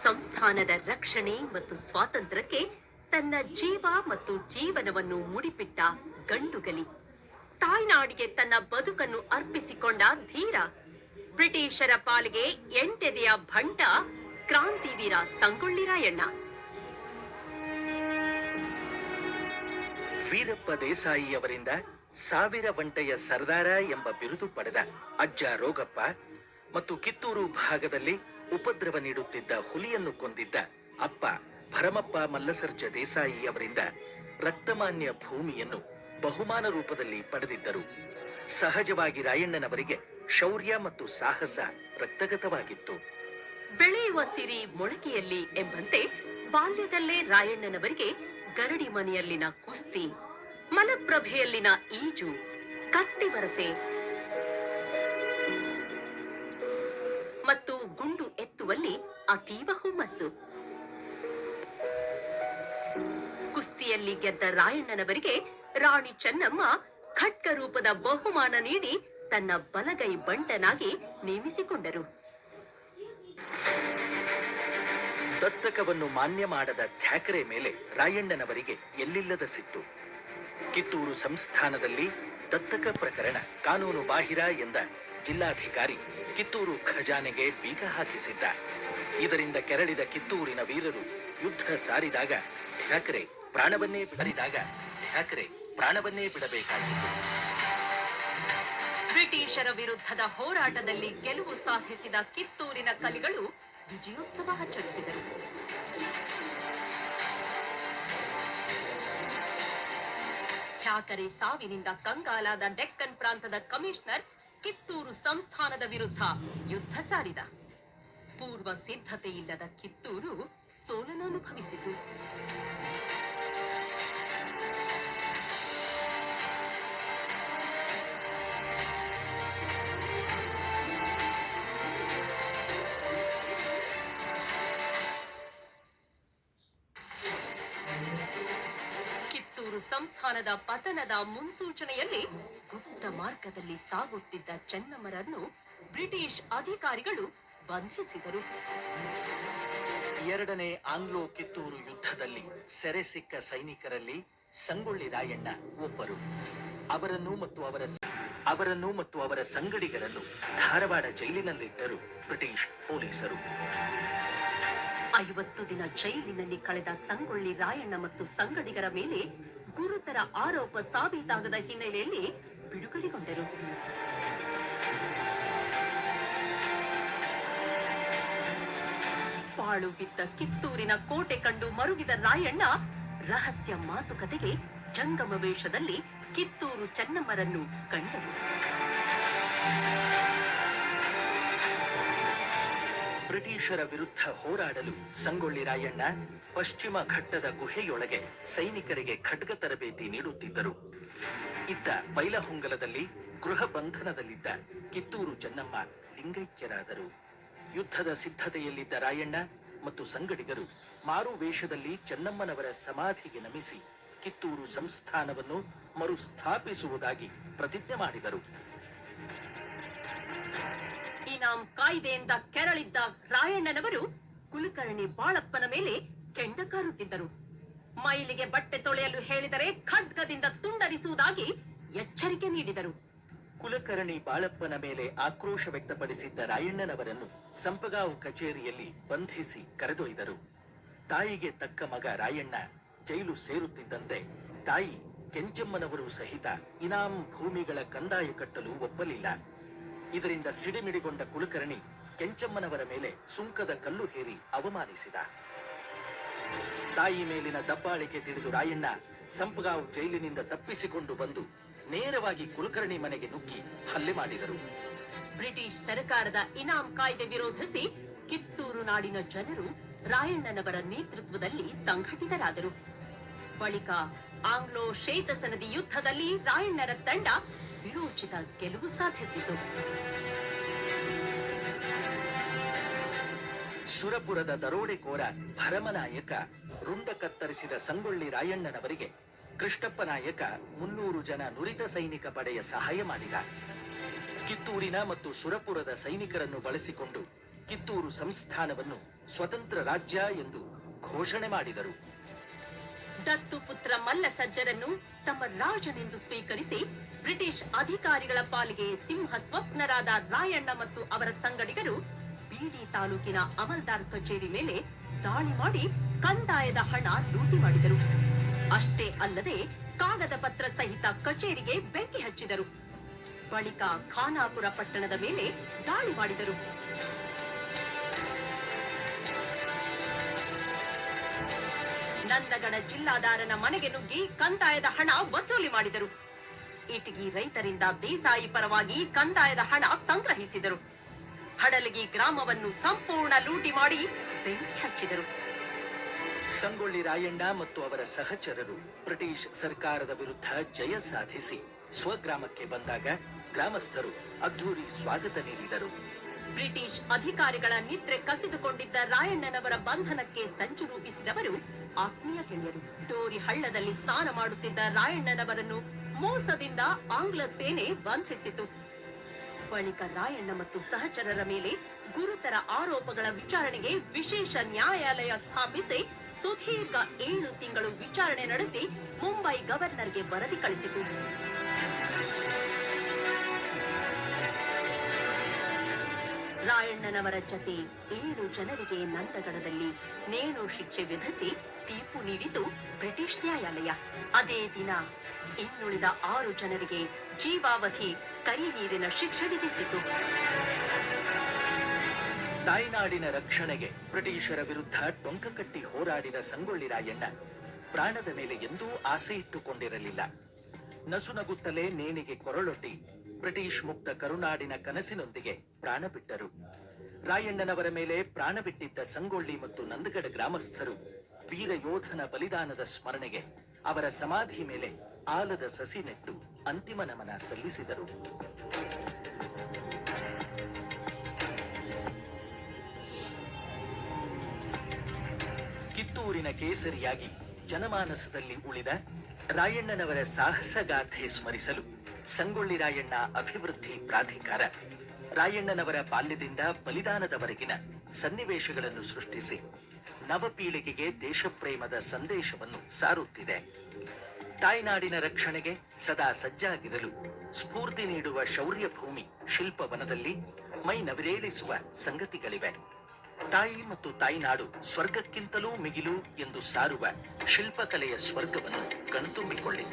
ಸಂಸ್ಥಾನದ ರಕ್ಷಣೆ ಮತ್ತು ಸ್ವಾತಂತ್ರ್ಯಕ್ಕೆ ತನ್ನ ಜೀವ ಮತ್ತು ಜೀವನವನ್ನು ಮುಡಿಪಿಟ್ಟ ಗಂಡುಗಲಿ, ತಾಯ್ನಾಡಿಗೆ ತನ್ನ ಬದುಕನ್ನು ಅರ್ಪಿಸಿಕೊಂಡ ಧೀರ, ಬ್ರಿಟಿಷರ ಪಾಲಿಗೆ ಎಂಟೆದೆಯ ಭಂಟ ಕ್ರಾಂತಿವೀರ ಸಂಗೊಳ್ಳಿ ರಾಯಣ್ಣ. ವೀರಪ್ಪ ದೇಸಾಯಿ ಅವರಿಂದ ಸಾವಿರ ಒಂಟೆಯ ಸರ್ದಾರ ಎಂಬ ಬಿರುದು ಪಡೆದ ಅಜ್ಜ ರೋಗಪ್ಪ ಮತ್ತು ಕಿತ್ತೂರು ಭಾಗದಲ್ಲಿ ಉಪದ್ರವ ನೀಡುತ್ತಿದ್ದ ಹುಲಿಯನ್ನು ಕೊಂದಿದ್ದ ಅಪ್ಪ ಭರಮಪ್ಪ ಮಲ್ಲಸರ್ಜ ದೇಸಾಯಿ ಅವರಿಂದ ರಕ್ತಮಾನ್ಯ ಭೂಮಿಯನ್ನು ಬಹುಮಾನ ರೂಪದಲ್ಲಿ ಪಡೆದಿದ್ದರು. ಸಹಜವಾಗಿ ರಾಯಣ್ಣನವರಿಗೆ ಶೌರ್ಯ ಮತ್ತು ಸಾಹಸ ರಕ್ತಗತವಾಗಿತ್ತು. ಬೆಳೆಯುವ ಸಿರಿ ಮೊಳಕೆಯಲ್ಲಿ ಎಂಬಂತೆ ಬಾಲ್ಯದಲ್ಲೇ ರಾಯಣ್ಣನವರಿಗೆ ಗರಡಿ ಮನೆಯಲ್ಲಿನ ಕುಸ್ತಿ, ಮಲಪ್ರಭೆಯಲ್ಲಿನ ಈಜು, ಕತ್ತಿವರಸೆ ಮತ್ತು ಗುಂಡು ಎತ್ತುವಲ್ಲಿ ಅತೀವ ಹುಮ್ಮಸ್ಸು. ಕುಸ್ತಿಯಲ್ಲಿ ಗೆದ್ದ ರಾಯಣ್ಣನವರಿಗೆ ರಾಣಿ ಚೆನ್ನಮ್ಮ ಖಡ್ಗ ರೂಪದ ಬಹುಮಾನ ನೀಡಿ ತನ್ನ ಬಲಗೈ ಬಂಟನಾಗಿ ನೇಮಿಸಿಕೊಂಡರು. ದತ್ತಕವನ್ನು ಮಾನ್ಯ ಮಾಡದ ಥ್ಯಾಕರೆ ಮೇಲೆ ರಾಯಣ್ಣನವರಿಗೆ ಎಲ್ಲಿಲ್ಲದ ಸಿಟ್ಟು. ಕಿತ್ತೂರು ಸಂಸ್ಥಾನದಲ್ಲಿ ದತ್ತಕ ಪ್ರಕರಣ ಕಾನೂನು ಬಾಹಿರ ಎಂದ ಜಿಲ್ಲಾಧಿಕಾರಿ ಕಿತ್ತೂರು ಖಜಾನೆಗೆ ಬೀಗ ಹಾಕಿಸಿದ್ದ. ಇದರಿಂದ ಕೆರಳಿದ ಕಿತ್ತೂರಿನ ವೀರರು ಯುದ್ಧ ಸಾರಿದಾಗ ಥ್ಯಾಕರೆ ಪ್ರಾಣವನ್ನೇ ಬಿಡಬೇಕಾಗಿತ್ತು. ಬ್ರಿಟಿಷರ ವಿರುದ್ಧದ ಹೋರಾಟದಲ್ಲಿ ಗೆಲುವು ಸಾಧಿಸಿದ ಕಿತ್ತೂರಿನ ಕಲಿಗಳು ವಿಜಯೋತ್ಸವ ಆಚರಿಸಿದರು. ಥ್ಯಾಕರೆ ಸಾವಿನಿಂದ ಕಂಗಾಲಾದ ಡೆಕ್ಕನ್ ಪ್ರಾಂತದ ಕಮಿಷನರ್ ಕಿತ್ತೂರು ಸಂಸ್ಥಾನದ ವಿರುದ್ಧ ಯುದ್ಧ ಸಾರಿದ. ಪೂರ್ವ ಸಿದ್ಧತೆ ಇಲ್ಲದ ಕಿತ್ತೂರು ಸೋಲನ್ನು ಅನುಭವಿಸಿತು. ಸಂಸ್ಥಾನದ ಪತನದ ಮುನ್ಸೂಚನೆಯಲ್ಲಿ ಗುಪ್ತ ಮಾರ್ಗದಲ್ಲಿ ಸಾಗುತ್ತಿದ್ದ ಚೆನ್ನಮ್ಮರನ್ನು ಬ್ರಿಟಿಷ್ ಅಧಿಕಾರಿಗಳು ಬಂಧಿಸಿದರು. ಎರಡನೇ ಆಂಗ್ಲೋ ಕಿತ್ತೂರು ಯುದ್ಧದಲ್ಲಿ ಸೆರೆ ಸಿಕ್ಕ ಸೈನಿಕರಲ್ಲಿ ಸಂಗೊಳ್ಳಿ ರಾಯಣ್ಣ ಒಬ್ಬರು. ಅವರನ್ನು ಮತ್ತು ಅವರ ಸಂಗಡಿಗರನ್ನು ಧಾರವಾಡ ಜೈಲಿನಲ್ಲಿಟ್ಟರು ಬ್ರಿಟಿಷ್ ಪೊಲೀಸರು. 50 ದಿನ ಜೈಲಿನಲ್ಲಿ ಕಳೆದ ಸಂಗೊಳ್ಳಿ ರಾಯಣ್ಣ ಮತ್ತು ಸಂಗಡಿಗರ ಮೇಲೆ ಗುರುತರ ಆರೋಪ ಸಾಬೀತಾಗದ ಹಿನ್ನೆಲೆಯಲ್ಲಿ ಬಿಡುಗಡೆಗೊಂಡರು. ಪಾಳು ಬಿದ್ದ ಕಿತ್ತೂರಿನ ಕೋಟೆ ಕಂಡು ಮರುಗಿದ ರಾಯಣ್ಣ ರಹಸ್ಯ ಮಾತುಕತೆಗೆ ಜಂಗಮ ವೇಷದಲ್ಲಿ ಕಿತ್ತೂರು ಚೆನ್ನಮ್ಮರನ್ನು ಕಂಡರು. ಬ್ರಿಟಿಷರ ವಿರುದ್ಧ ಹೋರಾಡಲು ಸಂಗೊಳ್ಳಿ ರಾಯಣ್ಣ ಪಶ್ಚಿಮ ಘಟ್ಟದ ಗುಹೆಯೊಳಗೆ ಸೈನಿಕರಿಗೆ ಖಡ್ಗ ತರಬೇತಿ ನೀಡುತ್ತಿದ್ದರು. ಇತ್ತ ಬೈಲಹೊಂಗಲದಲ್ಲಿ ಗೃಹ ಬಂಧನದಲ್ಲಿದ್ದ ಕಿತ್ತೂರು ಚೆನ್ನಮ್ಮ ಲಿಂಗೈಕ್ಯರಾದರು. ಯುದ್ಧದ ಸಿದ್ಧತೆಯಲ್ಲಿದ್ದ ರಾಯಣ್ಣ ಮತ್ತು ಸಂಗಡಿಗರು ಮಾರು ವೇಷದಲ್ಲಿ ಚೆನ್ನಮ್ಮನವರ ಸಮಾಧಿಗೆ ನಮಿಸಿ ಕಿತ್ತೂರು ಸಂಸ್ಥಾನವನ್ನು ಮರುಸ್ಥಾಪಿಸುವುದಾಗಿ ಪ್ರತಿಜ್ಞೆ ಮಾಡಿದರು. ಇನಾಂ ಕಾಯ್ದೆಯಿಂದ ಕೆರಳಿದ್ದ ರಾಯಣ್ಣನವರು ಕುಲಕರ್ಣಿ ಬಾಳಪ್ಪನ ಮೇಲೆ ಕೆಂಡ ಕಾರುತ್ತಿದ್ದರು. ಮೈಲಿಗೆ ಬಟ್ಟೆ ತೊಳೆಯಲು ಹೇಳಿದರೆ ಖಡ್ಗದಿಂದ ತುಂಡರಿಸುವುದಾಗಿ ಎಚ್ಚರಿಕೆ ನೀಡಿದರು. ಕುಲಕರ್ಣಿ ಬಾಳಪ್ಪನ ಮೇಲೆ ಆಕ್ರೋಶ ವ್ಯಕ್ತಪಡಿಸಿದ್ದ ರಾಯಣ್ಣನವರನ್ನು ಸಂಪಗಾಂವ್ ಕಚೇರಿಯಲ್ಲಿ ಬಂಧಿಸಿ ಕರೆದೊಯ್ದರು. ತಾಯಿಗೆ ತಕ್ಕ ಮಗ ರಾಯಣ್ಣ ಜೈಲು ಸೇರುತ್ತಿದ್ದಂತೆ ತಾಯಿ ಕೆಂಚಮ್ಮನವರು ಸಹಿತ ಇನಾಂ ಭೂಮಿಗಳ ಕಂದಾಯ ಕಟ್ಟಲು ಒಪ್ಪಲಿಲ್ಲ. ಇದರಿಂದ ಸಿಡಿಮಿಡಿಗೊಂಡ ಕುಲಕರ್ಣಿ ಕೆಂಚಮ್ಮನವರ ಮೇಲೆ ಸುಂಕದ ಕಲ್ಲು ಹೇರಿ ಅವಮಾನಿಸಿದ. ತಾಯಿ ಮೇಲಿನ ದಬ್ಬಾಳಿಕೆ ತಿಳಿದು ರಾಯಣ್ಣ ಸಂಪಗಾಂವ್ ಜೈಲಿನಿಂದ ತಪ್ಪಿಸಿಕೊಂಡು ಬಂದು ನೇರವಾಗಿ ಕುಲಕರ್ಣಿ ಮನೆಗೆ ನುಗ್ಗಿ ಹಲ್ಲೆ ಮಾಡಿದರು. ಬ್ರಿಟಿಷ್ ಸರ್ಕಾರದ ಇನಾಂ ಕಾಯ್ದೆ ವಿರೋಧಿಸಿ ಕಿತ್ತೂರು ನಾಡಿನ ಜನರು ರಾಯಣ್ಣನವರ ನೇತೃತ್ವದಲ್ಲಿ ಸಂಘಟಿತರಾದರು. ಬಳಿಕ ಆಂಗ್ಲೋ ಶ್ವೇತಸನದಿ ಯುದ್ಧದಲ್ಲಿ ರಾಯಣ್ಣರ ತಂಡ ವಿರೋಚಿತ ಗೆಲುವು ಸಾಧಿಸಿತು. ಸುರಪುರದ ದರೋಡೆಕೋರ ಭರಮನಾಯಕ ರುಂಡ ಕತ್ತರಿಸಿದ ಸಂಗೊಳ್ಳಿ ರಾಯಣ್ಣನವರಿಗೆ ಕೃಷ್ಣಪ್ಪ ನಾಯಕ 300 ಜನ ನುರಿತ ಸೈನಿಕ ಪಡೆಯ ಸಹಾಯ ಮಾಡಿದ. ಕಿತ್ತೂರಿನ ಮತ್ತು ಸುರಪುರದ ಸೈನಿಕರನ್ನು ಬಳಸಿಕೊಂಡು ಕಿತ್ತೂರು ಸಂಸ್ಥಾನವನ್ನು ಸ್ವತಂತ್ರ ರಾಜ್ಯ ಎಂದು ಘೋಷಣೆ ಮಾಡಿದರು. ದತ್ತು ಪುತ್ರ ಮಲ್ಲ ಸಜ್ಜರನ್ನು ತಮ್ಮ ರಾಜನೆಂದು ಸ್ವೀಕರಿಸಿ ಬ್ರಿಟಿಷ್ ಅಧಿಕಾರಿಗಳ ಪಾಲಿಗೆ ಸಿಂಹ ಸ್ವಪ್ನರಾದ ರಾಯಣ್ಣ ಮತ್ತು ಅವರ ಸಂಗಡಿಗರು ಬೀಡಿ ತಾಲೂಕಿನ ಅಮಲ್ದಾರ್ ಕಚೇರಿ ಮೇಲೆ ದಾಳಿ ಮಾಡಿ ಕಂದಾಯದ ಹಣ ಲೂಟಿ ಮಾಡಿದರು. ಅಷ್ಟೇ ಅಲ್ಲದೆ ಕಾಗದ ಪತ್ರ ಸಹಿತ ಕಚೇರಿಗೆ ಬೆಂಕಿ ಹಚ್ಚಿದರು. ಬಳಿಕ ಖಾನಾಪುರ ಪಟ್ಟಣದ ಮೇಲೆ ದಾಳಿ ಮಾಡಿದರು. ನಂದಗಡ ಜಿಲ್ಲಾದಾರನ ಮನೆಗೆ ನುಗ್ಗಿ ಕಂದಾಯದ ಹಣ ವಸೂಲಿ ಮಾಡಿದರು. ಇಟಗಿ ರೈತರಿಂದ ದೇಸಾಯಿ ಪರವಾಗಿ ಕಂದಾಯದ ಹಣ ಸಂಗ್ರಹಿಸಿದರು. ಹಡಲಗಿ ಗ್ರಾಮವನ್ನು ಸಂಪೂರ್ಣ ಲೂಟಿ ಮಾಡಿ ಬೆಂಕಿ ಹಚ್ಚಿದರು. ಸಂಗೊಳ್ಳಿ ರಾಯಣ್ಣ ಮತ್ತು ಅವರ ಸಹಚರರು ಬ್ರಿಟಿಷ್ ಸರ್ಕಾರದ ವಿರುದ್ಧ ಜಯ ಸಾಧಿಸಿ ಸ್ವಗ್ರಾಮಕ್ಕೆ ಬಂದಾಗ ಗ್ರಾಮಸ್ಥರು ಅದ್ಧೂರಿ ಸ್ವಾಗತ ನೀಡಿದರು. ಬ್ರಿಟಿಷ್ ಅಧಿಕಾರಿಗಳ ನಿದ್ರೆ ಕಸಿದುಕೊಂಡಿದ್ದ ರಾಯಣ್ಣನವರ ಬಂಧನಕ್ಕೆ ಸಂಚು ರೂಪಿಸಿದವರು ಆತ್ಮೀಯ ಗೆಳೆಯರು. ದೋರಿ ಹಳ್ಳದಲ್ಲಿ ಸ್ನಾನ ಮಾಡುತ್ತಿದ್ದ ರಾಯಣ್ಣನವರನ್ನು ಮೋಸದಿಂದ ಆಂಗ್ಲ ಸೇನೆ ಬಂಧಿಸಿತು. ಬಳಿಕ ರಾಯಣ್ಣ ಮತ್ತು ಸಹಚರರ ಮೇಲೆ ಗುರುತರ ಆರೋಪಗಳ ವಿಚಾರಣೆಗೆ ವಿಶೇಷ ನ್ಯಾಯಾಲಯ ಸ್ಥಾಪಿಸಿ ಸುದೀರ್ಘ 7 ತಿಂಗಳು ವಿಚಾರಣೆ ನಡೆಸಿ ಮುಂಬೈ ಗವರ್ನರ್ಗೆ ವರದಿ ಕಳಿಸಿತು. ರಾಯಣ್ಣನವರ ಜತೆ 7 ಜನರಿಗೆ ನಂದಗಡದಲ್ಲಿ ನೇಣು ಶಿಕ್ಷೆ ವಿಧಿಸಿ ತೀರ್ಪು ನೀಡಿತು ಬ್ರಿಟಿಷ್ ನ್ಯಾಯಾಲಯ. ಅದೇ ದಿನ ಇನ್ನುಳಿದ 6 ಜನರಿಗೆ ಜೀವಾವಧಿ ಕರಿ ನೀರಿನ ಶಿಕ್ಷೆ ವಿಧಿಸಿತು. ತಾಯ್ನಾಡಿನ ರಕ್ಷಣೆಗೆ ಬ್ರಿಟಿಷರ ವಿರುದ್ಧ ಟೊಂಕ ಕಟ್ಟಿ ಹೋರಾಡಿದ ಸಂಗೊಳ್ಳಿ ರಾಯಣ್ಣ ಪ್ರಾಣದ ಮೇಲೆ ಎಂದೂ ಆಸೆ ಇಟ್ಟುಕೊಂಡಿರಲಿಲ್ಲ. ನಸುನಗುತ್ತಲೇ ನೇಣಿಗೆ ಕೊರಳೊಡ್ಡಿ ಬ್ರಿಟಿಷ್ ಮುಕ್ತ ಕರುನಾಡಿನ ಕನಸಿನೊಂದಿಗೆ ಪ್ರಾಣ ಬಿಟ್ಟರು. ರಾಯಣ್ಣನವರ ಮೇಲೆ ಪ್ರಾಣ ಬಿಟ್ಟಿದ್ದ ಸಂಗೊಳ್ಳಿ ಮತ್ತು ನಂದಗಡ ಗ್ರಾಮಸ್ಥರು ವೀರ ಯೋಧನ ಬಲಿದಾನದ ಸ್ಮರಣೆಗೆ ಅವರ ಸಮಾಧಿ ಮೇಲೆ ಆಲದ ಸಸಿ ನೆಟ್ಟು ಅಂತಿಮ ನಮನ ಸಲ್ಲಿಸಿದರು. ಕಿತ್ತೂರಿನ ಕೇಸರಿಯಾಗಿ ಜನಮಾನಸದಲ್ಲಿ ಉಳಿದ ರಾಯಣ್ಣನವರ ಸಾಹಸಗಾಥೆ ಸ್ಮರಿಸಲು ಸಂಗೊಳ್ಳಿ ರಾಯಣ್ಣ ಅಭಿವೃದ್ಧಿ ಪ್ರಾಧಿಕಾರ ರಾಯಣ್ಣನವರ ಬಾಲ್ಯದಿಂದ ಬಲಿದಾನದವರೆಗಿನ ಸನ್ನಿವೇಶಗಳನ್ನು ಸೃಷ್ಟಿಸಿ ನವಪೀಳಿಗೆಗೆ ದೇಶಪ್ರೇಮದ ಸಂದೇಶವನ್ನು ಸಾರುತ್ತಿದೆ. ತಾಯ್ನಾಡಿನ ರಕ್ಷಣೆಗೆ ಸದಾ ಸಜ್ಜಾಗಿರಲು ಸ್ಫೂರ್ತಿ ನೀಡುವ ಶೌರ್ಯ ಭೂಮಿ ಶಿಲ್ಪವನದಲ್ಲಿ ಮೈ ನವಿರೇಳಿಸುವ ಸಂಗತಿಗಳಿವೆ. ತಾಯಿ ಮತ್ತು ತಾಯ್ನಾಡು ಸ್ವರ್ಗಕ್ಕಿಂತಲೂ ಮಿಗಿಲು ಎಂದು ಸಾರುವ ಶಿಲ್ಪಕಲೆಯ ಸ್ವರ್ಗವನ್ನು ಕಣ್ತುಂಬಿಕೊಳ್ಳಿ.